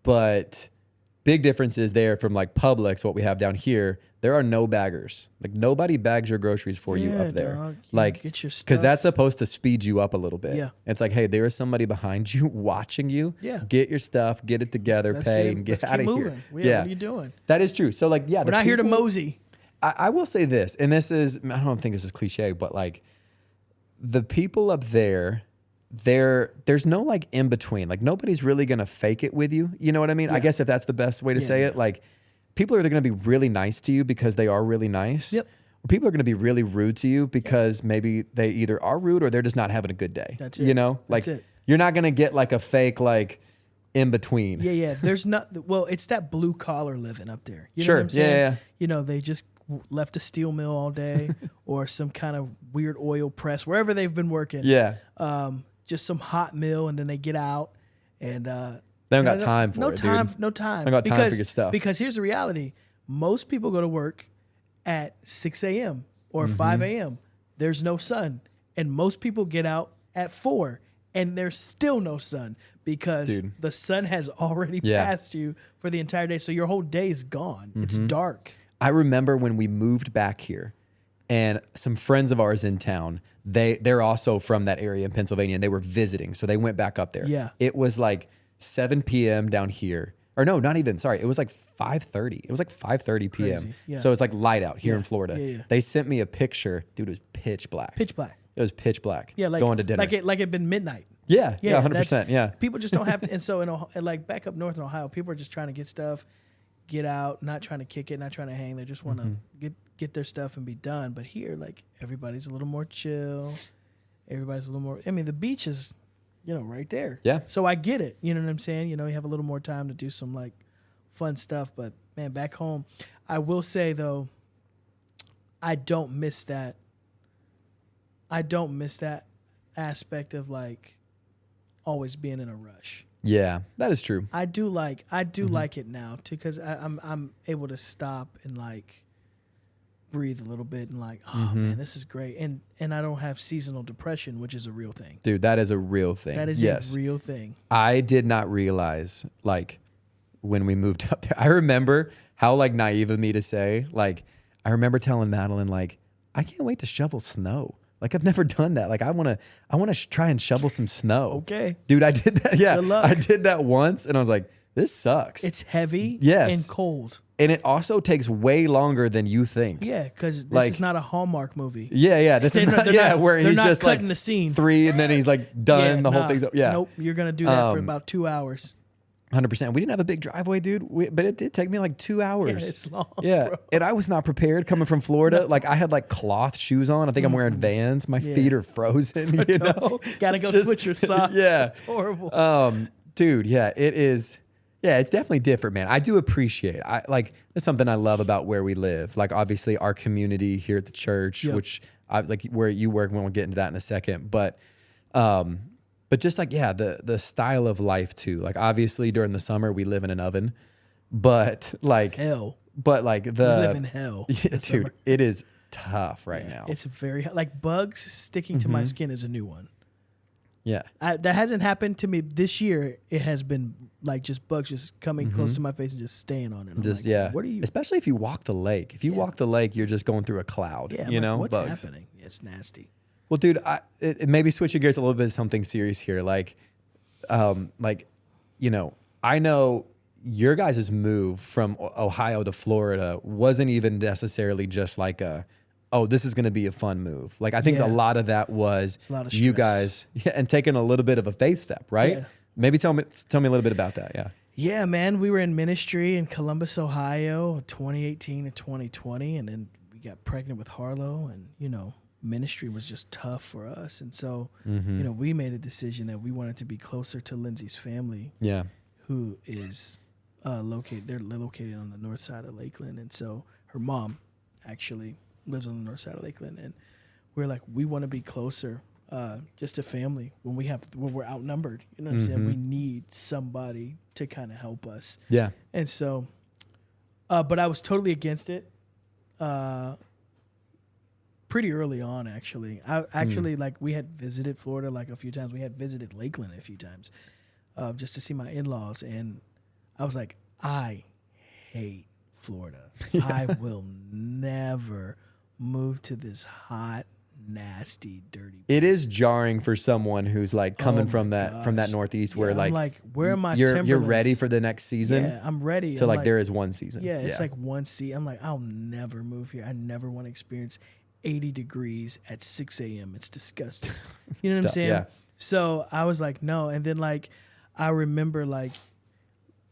But big differences there from like Publix, what we have down here. There are no baggers. Like nobody bags your groceries for you up there. Dog. Like, get your stuff. because that's supposed to speed you up a little bit. Yeah. It's like, hey, there is somebody behind you watching you. Yeah. Get your stuff, get it together, pay, and get out of here. What are you doing? That is true. So like, yeah, we're not here to mosey. I will say this, and this is, I don't think this is cliche, but like the people up there, there's no like in between. Like nobody's really gonna fake it with you. You know what I mean? Yeah. I guess if that's the best way to say it. Like people are either gonna be really nice to you because they are really nice. Yep. Or people are gonna be really rude to you because maybe they either are rude or they're just not having a good day. That's it. You know? Like That's it. you're not gonna get like a fake like in between. Yeah. There's not. Well, it's that blue collar living up there. You know Sure. what I'm saying? Yeah. They just left a steel mill all day or some kind of weird oil press wherever they've been working. Yeah. Just some hot mill, and then they get out and They don't got time for no it. time, Dude. no time. I got time for your stuff. Because here's the reality: most people go to work at 6 a.m. or 5 a.m. There's no sun, and most people get out at 4, and there's still no sun because the sun has already passed you for the entire day. So your whole day is gone. It's dark. I remember when we moved back here, and some friends of ours in town, they're also from that area in Pennsylvania, and they were visiting, so they went back up there. Yeah. It was like 7 p.m. down here. Or no, not even. Sorry, it was like 5:30. It was like 5:30 p.m. Crazy. Yeah. So it's like light out here in Florida. Yeah. They sent me a picture. Dude, it was pitch black. Pitch black. It was pitch black. Yeah, like going to dinner. like it'd been midnight. Yeah, 100%. that's- Yeah. People just don't have to. And so, like back up north in Ohio, people are just trying to get stuff, get out, not trying to kick it, not trying to hang. They just want to get their stuff and be done. But here, like everybody's a little more chill. Everybody's a little more. I mean, the beach is, right there. Yeah. So I get it. You know what I'm saying? You have a little more time to do some like fun stuff. But man, back home, I will say though, I don't miss that. I don't miss that aspect of like always being in a rush. Yeah, that is true. I do like it now too, because I'm able to stop and like breathe a little bit and like, oh man, this is great. And I don't have seasonal depression, which is a real thing. Dude, that is a real thing. That is a real thing. I did not realize, like, when we moved up there, I remember how, like, naive of me to say, like, I remember telling Madeline, like, I can't wait to shovel snow. Like, I've never done that. Like, I want to try and shovel some snow. Okay. Dude, I did that. Yeah. Good luck. I did that once, and I was like, this sucks. It's heavy Yes. and cold. And it also takes way longer than you think. Yeah, because this Like- is not a Hallmark movie. Yeah. This is not, where they're he's not just like cutting the scene. 3 and then he's like done. The whole thing's up. Yeah. Nope. You're gonna do that for about 2 hours. 100%. We didn't have a big driveway, dude, but it did take me like 2 hours. Yeah, it's long. Yeah, bro. and I was not prepared coming from Florida. Like I had like cloth shoes on. I think I'm wearing Vans. My feet are frozen. You know, Gotta go Just- switch your socks. Yeah, It's horrible. dude. Yeah, it is. Yeah, it's definitely different, man. I do appreciate. That's something I love about where we live. Like obviously our community here at the church, which I like where you work. We'll get into that in a second, but just like the style of life too. Like obviously during the summer we live in an oven, but like hell. But like We live in hell. Yeah, dude, it is tough right now. It's very like bugs sticking to my skin is a new one. Yeah. That hasn't happened to me this year. It has been like just bugs just coming close to my face and just staying on it. I'm Just like, what are you? Especially if you walk the lake. If you walk the lake, you're just going through a cloud. Yeah, you know, what's bugs. happening? It's nasty. Well, dude, it maybe switching gears a little bit to something serious here. Like, you know, I know your guys' move from Ohio to Florida wasn't even necessarily just like this is going to be a fun move. Like, I think a lot of that was you guys and taking a little bit of a faith step, right? Yeah. Maybe tell me a little bit about that. Yeah. Yeah, man. We were in ministry in Columbus, Ohio, 2018 and 2020. And then we got pregnant with Harlow. And, you know, ministry was just tough for us. And so, you know, we made a decision that we wanted to be closer to Lindsay's family. Yeah. Who is they're located on the north side of Lakeland. And so her mom actually lives on the north side of Lakeland. And we're like, we want to be closer just to family when we're outnumbered. You know what I'm saying? We need somebody to kind of help us. Yeah. And so, but I was totally against it pretty early on, actually. I actually, like, we had visited Florida like a few times. We had visited Lakeland a few times just to see my in-laws. And I was like, I hate Florida. I will never move to this hot, nasty, dirty place. It is jarring for someone who's like coming from that Northeast where like where am I? You're ready for the next season. Yeah, I'm ready. So like there is one season. Yeah, it's like one season. I'm like, I'll never move here. I never want to experience 80 degrees at 6 a.m. It's disgusting. You know what I'm saying? Yeah. So I was like, no. And then like I remember like,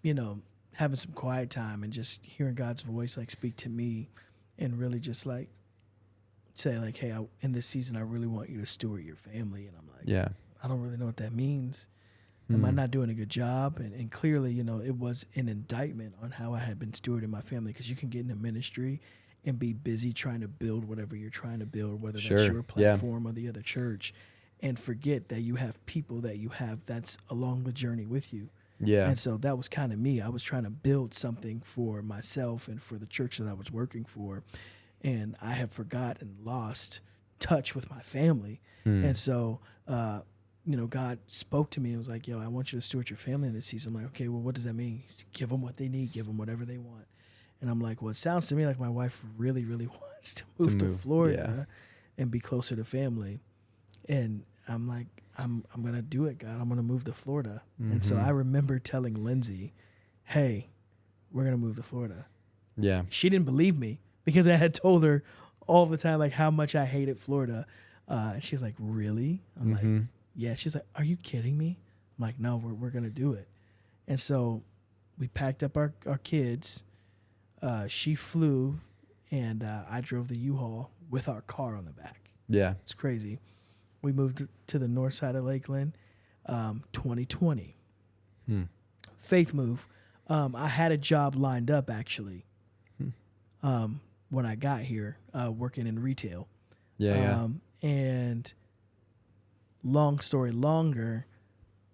you know, having some quiet time and just hearing God's voice like speak to me and really just like say like, hey, in this season, I really want you to steward your family. And I'm like, I don't really know what that means. Am I not doing a good job? And clearly, you know, it was an indictment on how I had been stewarding my family, because you can get into ministry and be busy trying to build whatever you're trying to build, whether that's your platform or the other church, and forget that you have people that you have that's along the journey with you. Yeah. And so that was kind of me. I was trying to build something for myself and for the church that I was working for. And I have forgotten, lost touch with my family. And so, you know, God spoke to me and was like, yo, I want you to steward your family in this season. I'm like, okay, well, what does that mean? Give them what they need, give them whatever they want. And I'm like, well, it sounds to me like my wife really, really wants to move to Florida and be closer to family. And I'm like, I'm going to do it, God. I'm going to move to Florida. And so I remember telling Lindsay, hey, we're going to move to Florida. Yeah. She didn't believe me, because I had told her all the time, like, how much I hated Florida. She was like, really? I'm like, yeah. She's like, are you kidding me? I'm like, no, we're going to do it. And so we packed up our kids. She flew, and I drove the U-Haul with our car on the back. Yeah. It's crazy. We moved to the north side of Lakeland, 2020. Faith move. I had a job lined up, actually. When I got here, working in retail. And long story longer,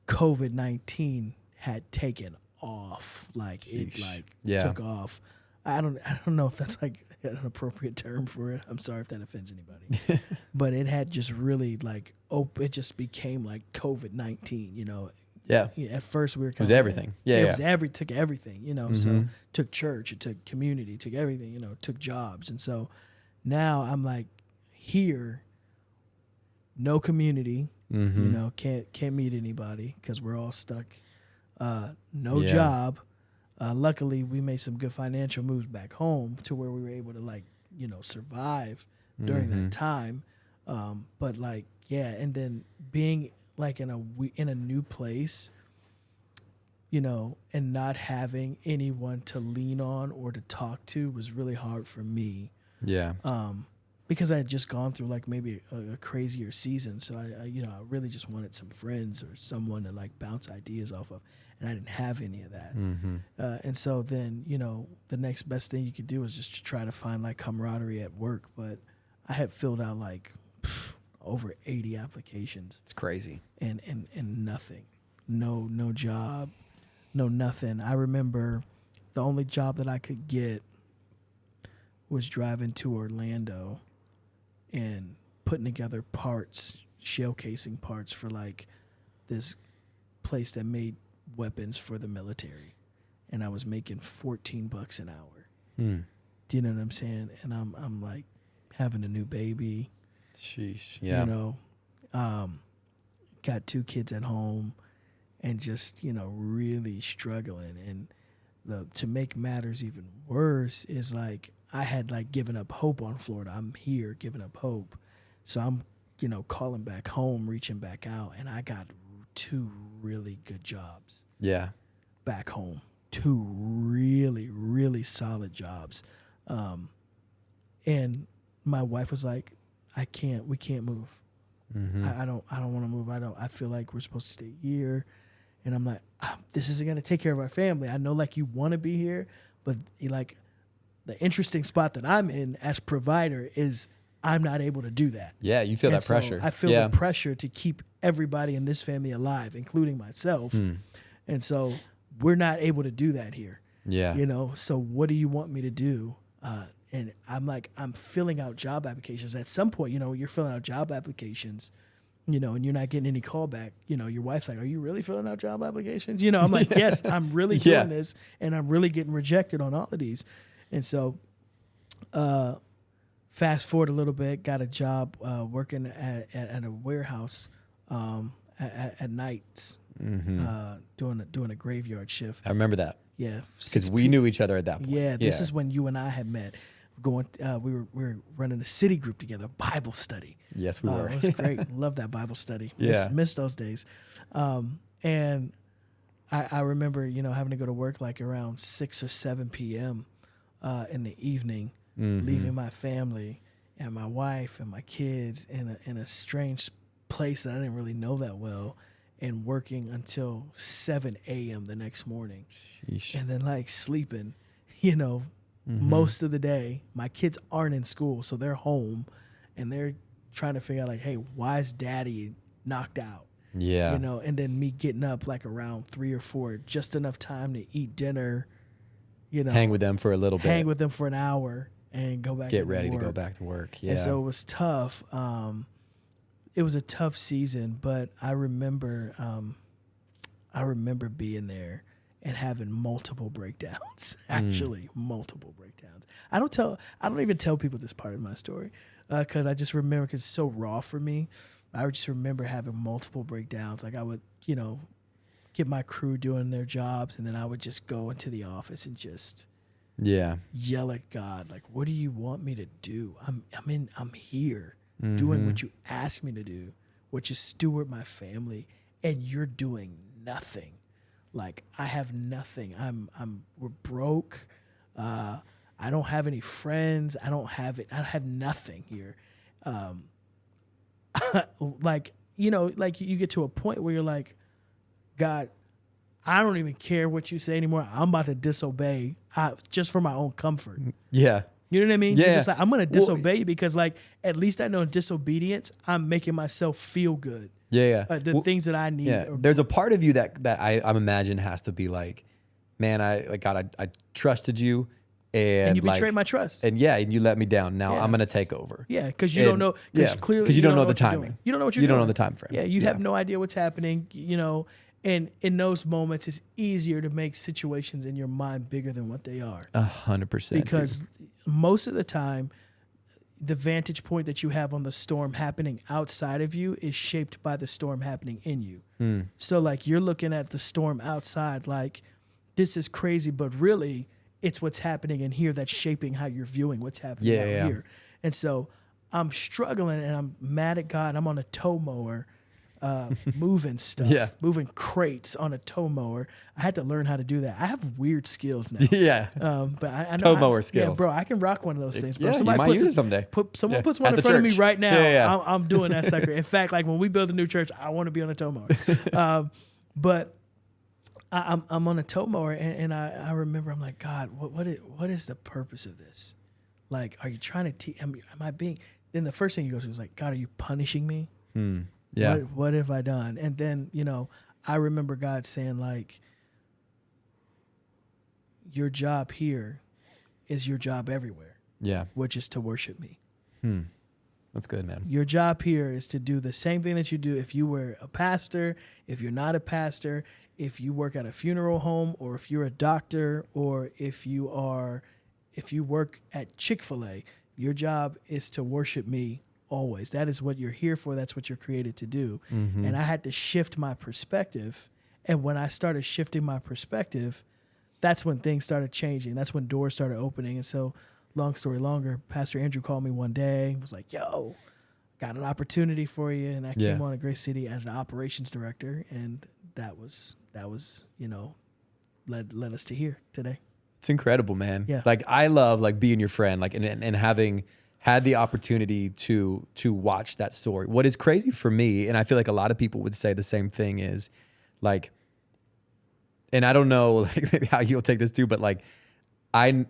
COVID-19 had taken off. Like Sheesh. It took off. I don't know if that's like an appropriate term for it. I'm sorry if that offends anybody. But it had just really like it just became like COVID-19, you know. Yeah. At first we were kind of... It was everything. Took everything, you know. So took church, it took community, took everything, you know, took jobs. And so now I'm like here, no community, you know, can't meet anybody because we're all stuck. No job. Luckily we made some good financial moves back home to where we were able to like, you know, survive during that time. But like, and then being like in a new place, you know, and not having anyone to lean on or to talk to was really hard for me. Yeah. because I had just gone through like maybe a crazier season. So I really just wanted some friends or someone to like bounce ideas off of. And I didn't have any of that. Mm-hmm. And so then, the next best thing you could do is just to try to find like camaraderie at work. But I had filled out like over 80 applications. It's crazy. And nothing. No job, no nothing. I remember the only job that I could get was driving to Orlando and putting together parts, shell casing parts for like this place that made weapons for the military. And I was making $14 an hour. Do you know what I'm saying? And I'm like having a new baby. Sheesh. Yeah. Got 2 kids at home and just, really struggling. And to make matters even worse is like I had like given up hope on Florida. I'm here giving up hope. So I'm, calling back home, reaching back out, and I got 2 really good jobs. Yeah. Back home. 2 really, really solid jobs. And my wife was like, we can't move. Mm-hmm. I don't want to move. I feel like we're supposed to stay here. And I'm like, this isn't going to take care of our family. I know like you want to be here, but like the interesting spot that I'm in as provider is I'm not able to do that. Yeah, you feel and that so pressure. I feel the pressure to keep everybody in this family alive, including myself. And so we're not able to do that here. Yeah. So what do you want me to do? And I'm like, I'm filling out job applications. At some point, you're filling out job applications, and you're not getting any callback. Your wife's like, are you really filling out job applications? I'm like, yes, I'm really doing this, and I'm really getting rejected on all of these. And so fast forward a little bit, got a job working at a warehouse at nights, doing a graveyard shift. I remember that. Yeah. Because we knew each other at that point. Yeah, this is when you and I had met. We were running a city group together, Bible study. Yes, we were. It was great. Love that Bible study. Yeah. Miss those days. And I remember, having to go to work like around 6 or 7 p.m. In the evening, leaving my family and my wife and my kids in a strange place that I didn't really know that well, and working until 7 a.m. the next morning. Sheesh. And then like sleeping, most of the day. My kids aren't in school, so they're home and they're trying to figure out like, hey, why is daddy knocked out? Yeah. And then me getting up like around 3 or 4, just enough time to eat dinner, hang with them for a little bit. Hang with them for an hour and go back Get ready to go back to work. Yeah. And so it was tough. It was a tough season, but I remember being there and having multiple breakdowns. Actually, multiple breakdowns. I don't even tell people this part of my story because I just remember, because it's so raw for me. I just remember having multiple breakdowns. Like I would, get my crew doing their jobs, and then I would just go into the office and just yell at God, like, what do you want me to do? I'm here doing what you asked me to do, which is steward my family, and you're doing nothing. Like, I have nothing. We're broke. I don't have any friends. I don't have nothing here. Like you get to a point where you're like, God, I don't even care what you say anymore. I'm about to disobey just for my own comfort. Yeah. You know what I mean? Yeah. You're just like, I'm going to disobey you because, like, at least I know in disobedience, I'm making myself feel good. Yeah. The things that I need. Yeah. There's a part of you that I imagine has to be like, man, God, I trusted you. And you betrayed my trust. And you let me down. Now I'm going to take over. Yeah, because you don't know. Clearly, because you don't know the timing. You don't know what you're doing. You don't know the time frame. Yeah, you have no idea what's happening. And in those moments, it's easier to make situations in your mind bigger than what they are. 100%. Because most of the time, the vantage point that you have on the storm happening outside of you is shaped by the storm happening in you. So, like, you're looking at the storm outside like, this is crazy, but really, it's what's happening in here that's shaping how you're viewing what's happening out here. And so I'm struggling and I'm mad at God. I'm on a tow mower moving stuff, Yeah. moving crates on a tow mower. I had to learn how to do that. I have weird skills now. Yeah. But I know Tow mower skills. Yeah, bro, I can rock one of those things, bro. Yeah, you might use it someday. Someone Yeah. puts one At in the front of me church. right now. Yeah. I'm doing that sucker. In fact, like when we build a new church, I want to be on a tow mower. But I'm on a tow mower, and I remember I'm like, God, what is the purpose of this? Like, are you trying to teach? Am I being? Then the first thing you go to is like, God, are you punishing me? Yeah. What have I done? And then, I remember God saying, like, your job here is your job everywhere. Yeah. Which is to worship me. That's good, man. Your job here is to do the same thing that you do if you were a pastor, if you're not a pastor, if you work at a funeral home, or if you're a doctor, or if you work at Chick-fil-A. Your job is to worship me always. That is what you're here for. That's what you're created to do. And I had to shift my perspective. And when I started shifting my perspective, that's when things started changing. That's when doors started opening. And so, long story longer, Pastor Andrew called me one day and was like, yo, got an opportunity for you. And I came on to Grace City as the operations director. And that was led us to here today. It's incredible, man. Yeah. Like, I love like being your friend, like, and having had the opportunity to watch that story. What is crazy for me, and I feel like a lot of people would say the same thing, is like, and I don't know like maybe how you'll take this too, but like I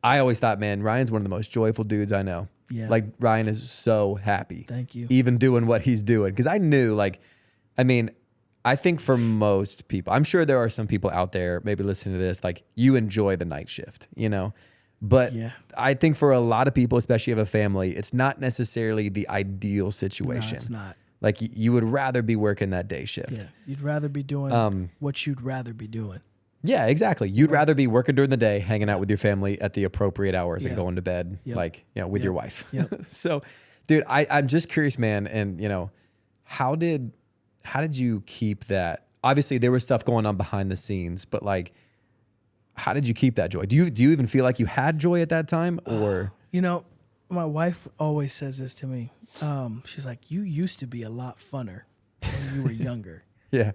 always thought, man, Ryan's one of the most joyful dudes I know. Yeah. Like, Ryan is so happy. Thank you. Even doing what he's doing. Because I knew, like, I mean, I think for most people, I'm sure there are some people out there maybe listening to this, like, you enjoy the night shift, But I think for a lot of people, especially if you have a family, it's not necessarily the ideal situation. No, it's not. Like, you would rather be working that day shift. Yeah, you'd rather be doing what you'd rather be doing. Yeah, exactly. You'd rather be working during the day, hanging out with your family at the appropriate hours and going to bed, like, with your wife. Yep. So, dude, I'm just curious, man. And, how did you keep that? Obviously, there was stuff going on behind the scenes, but like, how did you keep that joy? Do you even feel like you had joy at that time, or? My wife always says this to me. She's like, you used to be a lot funner when you were younger. Yeah.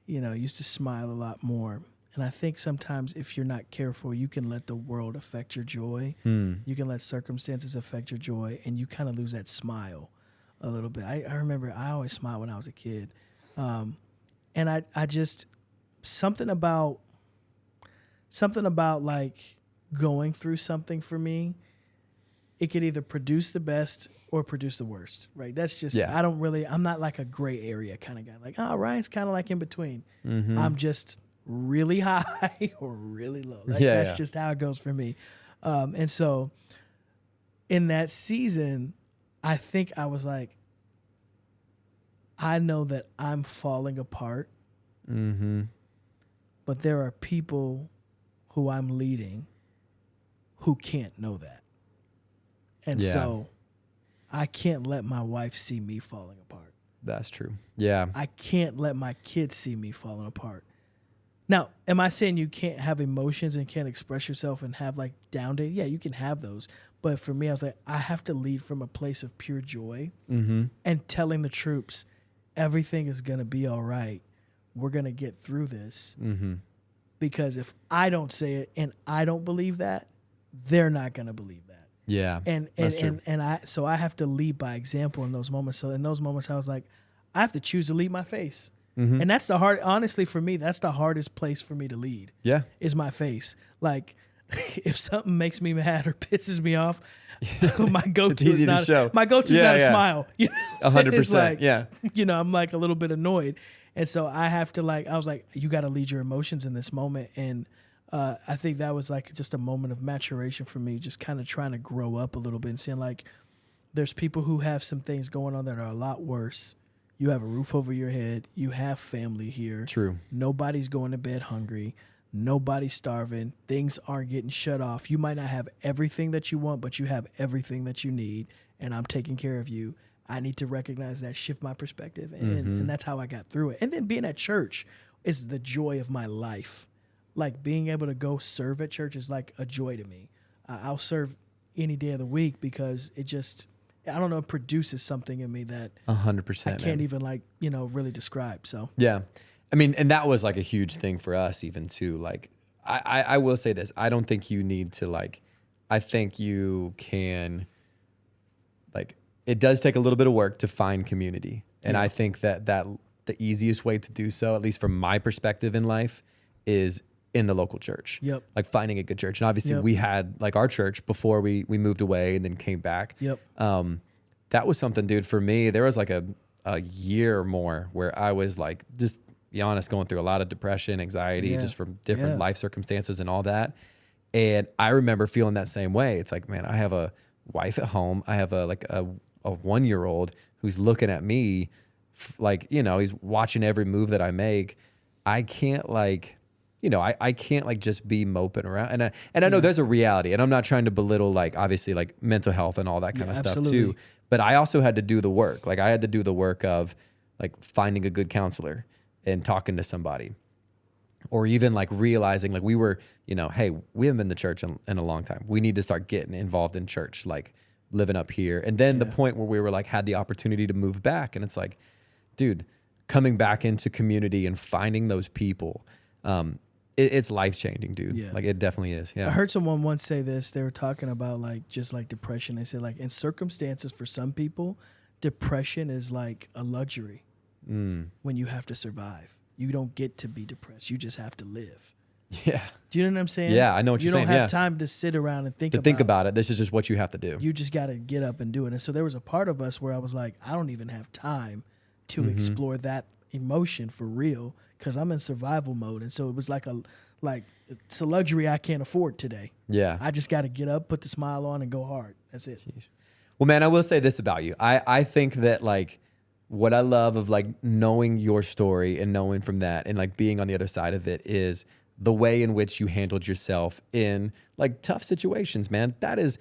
Used to smile a lot more. And I think sometimes if you're not careful, you can let the world affect your joy. You can let circumstances affect your joy, and you kind of lose that smile a little bit. I remember I always smiled when I was a kid. And I just, something about like going through something for me, it could either produce the best or produce the worst, right? That's just, I'm not like a gray area kind of guy. Like, Ryan's kind of like in between. I'm just really high or really low. Like, that's just how it goes for me. And so in that season, I think I was like, I know that I'm falling apart, but there are people who I'm leading who can't know that. And so I can't let my wife see me falling apart. That's true. Yeah. I can't let my kids see me falling apart. Now, am I saying you can't have emotions and can't express yourself and have like down days? Yeah, you can have those. But for me, I was like, I have to lead from a place of pure joy and telling the troops, everything is going to be all right. We're going to get through this. Because if I don't say it and I don't believe that, they're not going to believe that. Yeah. That's true. So I have to lead by example in those moments. So in those moments, I was like, I have to choose to lead my face. And that's honestly, for me, that's the hardest place for me to lead. Yeah. Is my face. Like, if something makes me mad or pisses me off, my go-to is not a smile. 100%. Like, I'm like a little bit annoyed. And so I have to I was like, you got to lead your emotions in this moment. And I think that was like just a moment of maturation for me, just kind of trying to grow up a little bit and seeing like, there's people who have some things going on that are a lot worse. You have a roof over your head. You have family here. True. Nobody's going to bed hungry. Nobody's starving. Things aren't getting shut off. You might not have everything that you want, but you have everything that you need, and I'm taking care of you. I need to recognize that, shift my perspective, and that's how I got through it. And then being at church is the joy of my life. Like, being able to go serve at church is like a joy to me. I'll serve any day of the week because I don't know, it produces something in me that 100%. I can't even like, you know, really describe. So yeah, I mean, and that was like a huge thing for us even too. Like I will say this, I don't think you need to like, I think you can, like, it does take a little bit of work to find community. And I think that the easiest way to do so, at least from my perspective in life, is in the local church. Yep. Like finding a good church. And obviously we had like our church before we moved away and then came back. Yep. That was something, dude, for me. There was like a year or more where I was like, just be honest, going through a lot of depression, anxiety, just from different life circumstances and all that. And I remember feeling that same way. It's like, man, I have a wife at home. I have a 1-year-old who's looking at me like, you know, he's watching every move that I make. I can't like, you know, I can't like just be moping around. And I know there's a reality, and I'm not trying to belittle like obviously like mental health and all that kind of stuff too. But I also had to do the work. Like I had to do the work of like finding a good counselor and talking to somebody, or even like realizing like we were, you know, hey, we haven't been to church in a long time. We need to start getting involved in church, like living up here. And then the point where we were like, had the opportunity to move back. And it's like, dude, coming back into community and finding those people, it's life-changing, dude. Yeah. Like it definitely is. Yeah. I heard someone once say this. They were talking about like, just like depression. They said like in circumstances for some people, depression is like a luxury when you have to survive. You don't get to be depressed. You just have to live. Yeah. Do you know what I'm saying? Yeah, I know what you're saying. You don't have time to sit around and think about it. This is just what you have to do. You just got to get up and do it. And so there was a part of us where I was like, I don't even have time to explore that emotion for real because I'm in survival mode. And so it was like it's a luxury I can't afford today. Yeah. I just got to get up, put the smile on, and go hard. That's it. Jeez. Well, man, I will say this about you. I think that like what I love of like knowing your story and knowing from that and like being on the other side of it is the way in which you handled yourself in like tough situations, man. That is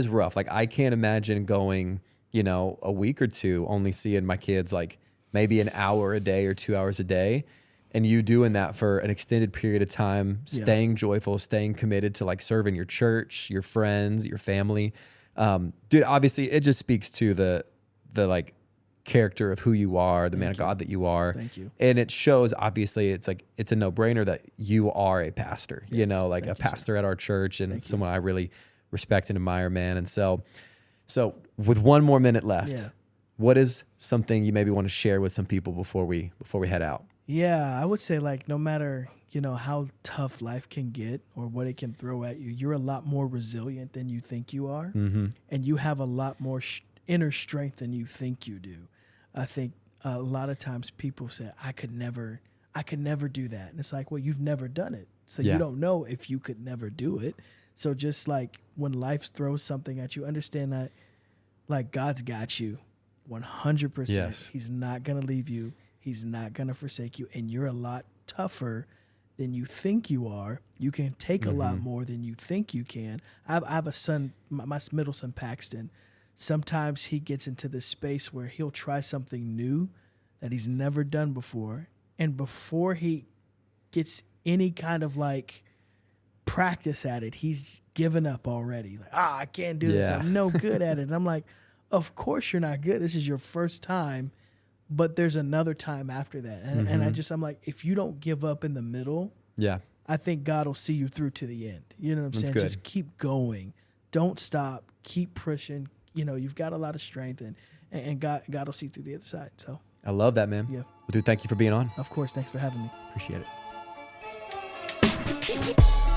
rough. Like I can't imagine going, you know, a week or two only seeing my kids like maybe an hour a day or 2 hours a day. And you doing that for an extended period of time, staying joyful, staying committed to like serving your church, your friends, your family. Dude, obviously it just speaks to the like character of who you are, the man of God that you are. Thank you. And it shows, obviously, it's like, it's a no-brainer that you are a pastor, you know, like a pastor at our church and someone I really respect and admire, man. And so with 1 more minute left, what is something you maybe want to share with some people before we head out? Yeah, I would say like no matter, you know, how tough life can get or what it can throw at you, you're a lot more resilient than you think you are. Mm-hmm. And you have a lot more inner strength than you think you do. I think a lot of times people say, I could never do that. And it's like, well, you've never done it. So you don't know if you could never do it. So just like when life throws something at you, understand that like God's got you 100%. Yes. He's not going to leave you. He's not going to forsake you. And you're a lot tougher than you think you are. You can take a lot more than you think you can. I have a son, my middle son, Paxton. Sometimes he gets into this space where he'll try something new that he's never done before. And before he gets any kind of like practice at it, he's given up already. Like, I can't do this. I'm no good at it. And I'm like, of course you're not good. This is your first time, but there's another time after that. And, I'm like, if you don't give up in the middle, I think God will see you through to the end. You know what I'm saying? Good. Just keep going. Don't stop. Keep pushing. You know, you've got a lot of strength and God will see through the other side. So I love that, man. Yeah. Well, dude, thank you for being on. Of course. Thanks for having me. Appreciate it.